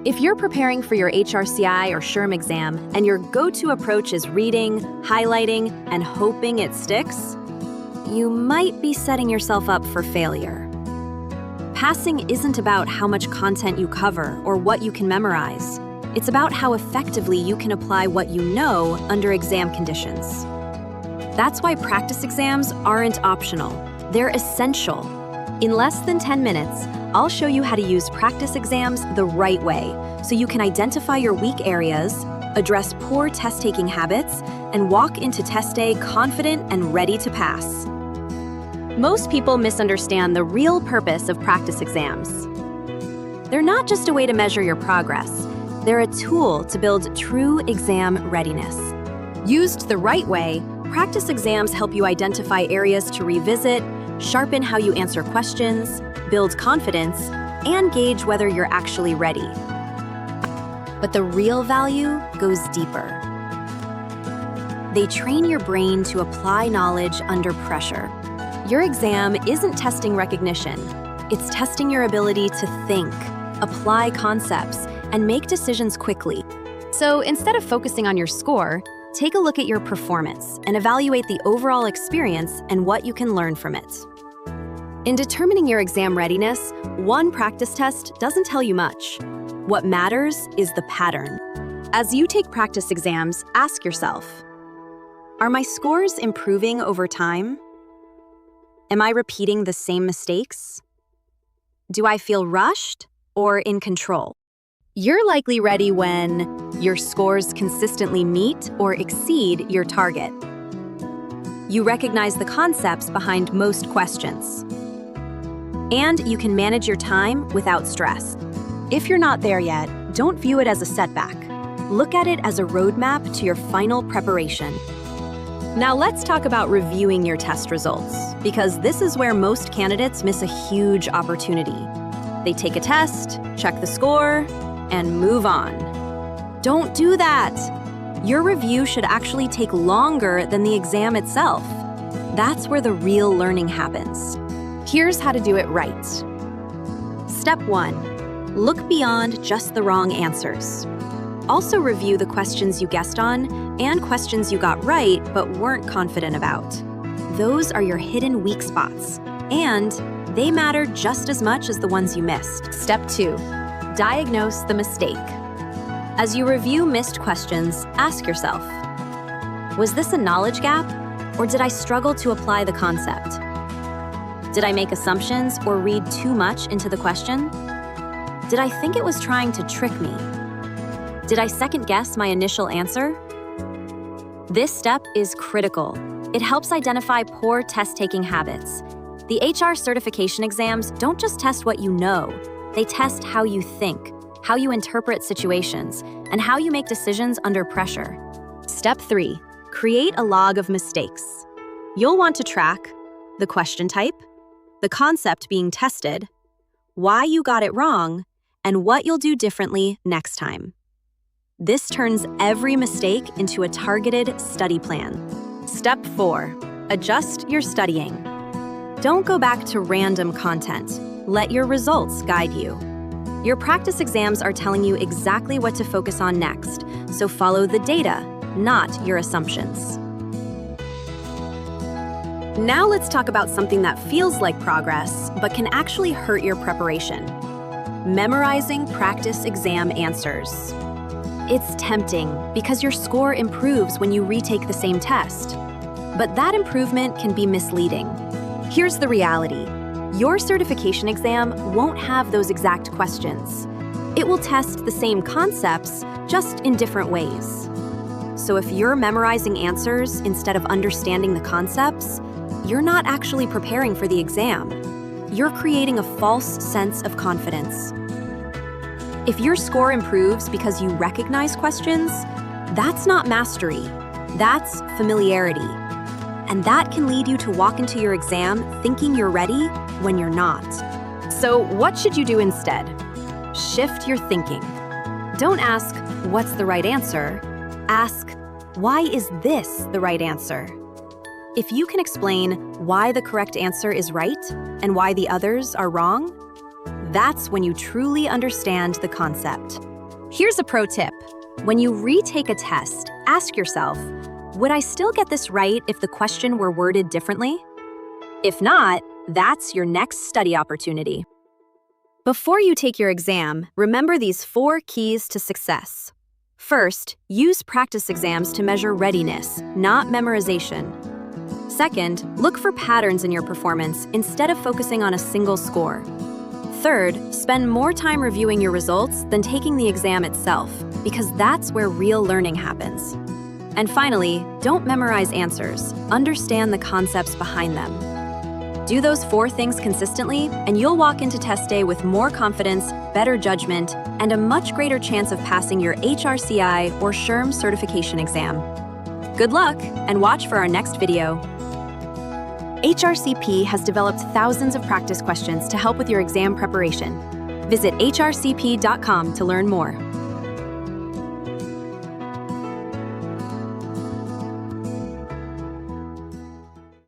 If you're preparing for your HRCI or SHRM exam and your go-to approach is reading, highlighting, and hoping it sticks, you might be setting yourself up for failure. Passing isn't about how much content you cover or what you can memorize. It's about how effectively you can apply what you know under exam conditions. That's why practice exams aren't optional. They're essential. In less than 10 minutes, I'll show you how to use practice exams the right way so you can identify your weak areas, address poor test-taking habits, and walk into test day confident and ready to pass. Most people misunderstand the real purpose of practice exams. They're not just a way to measure your progress. They're a tool to build true exam readiness. Used the right way, practice exams help you identify areas to revisit, sharpen how you answer questions, build confidence, and gauge whether you're actually ready. But the real value goes deeper. They train your brain to apply knowledge under pressure. Your exam isn't testing recognition. It's testing your ability to think, apply concepts, and make decisions quickly. So instead of focusing on your score, take a look at your performance and evaluate the overall experience and what you can learn from it. In determining your exam readiness, one practice test doesn't tell you much. What matters is the pattern. As you take practice exams, ask yourself, are my scores improving over time? Am I repeating the same mistakes? Do I feel rushed or in control? You're likely ready when your scores consistently meet or exceed your target. You recognize the concepts behind most questions. And you can manage your time without stress. If you're not there yet, don't view it as a setback. Look at it as a roadmap to your final preparation. Now let's talk about reviewing your test results, because this is where most candidates miss a huge opportunity. They take a test, check the score, and move on. Don't do that. Your review should actually take longer than the exam itself. That's where the real learning happens. Here's how to do it right. Step 1. Look beyond just the wrong answers. Also review the questions you guessed on and questions you got right but weren't confident about. Those are your hidden weak spots, and they matter just as much as the ones you missed. Step 2. Diagnose the mistake. As you review missed questions, ask yourself, was this a knowledge gap, or did I struggle to apply the concept? Did I make assumptions or read too much into the question? Did I think it was trying to trick me? Did I second-guess my initial answer? This step is critical. It helps identify poor test-taking habits. The HR certification exams don't just test what you know. They test how you think, how you interpret situations, and how you make decisions under pressure. Step 3. Create a log of mistakes. You'll want to track the question type, the concept being tested, why you got it wrong, and what you'll do differently next time. This turns every mistake into a targeted study plan. Step 4. Adjust your studying. Don't go back to random content. Let your results guide you. Your practice exams are telling you exactly what to focus on next, so follow the data, not your assumptions. Now let's talk about something that feels like progress, but can actually hurt your preparation. Memorizing practice exam answers. It's tempting because your score improves when you retake the same test. But that improvement can be misleading. Here's the reality. Your certification exam won't have those exact questions. It will test the same concepts, just in different ways. So if you're memorizing answers instead of understanding the concepts, you're not actually preparing for the exam. You're creating a false sense of confidence. If your score improves because you recognize questions, that's not mastery, that's familiarity. And that can lead you to walk into your exam thinking you're ready when you're not. So what should you do instead? Shift your thinking. Don't ask, what's the right answer? Ask, why is this the right answer? If you can explain why the correct answer is right and why the others are wrong, that's when you truly understand the concept. Here's a pro tip. When you retake a test, ask yourself, would I still get this right if the question were worded differently? If not, that's your next study opportunity. Before you take your exam, remember these 4 keys to success. First, use practice exams to measure readiness, not memorization. Second, look for patterns in your performance instead of focusing on a single score. Third, spend more time reviewing your results than taking the exam itself, because that's where real learning happens. And finally, don't memorize answers. Understand the concepts behind them. Do those 4 things consistently, and you'll walk into test day with more confidence, better judgment, and a much greater chance of passing your HRCI or SHRM certification exam. Good luck, and watch for our next video. HRCP has developed thousands of practice questions to help with your exam preparation. Visit hrcp.com to learn more.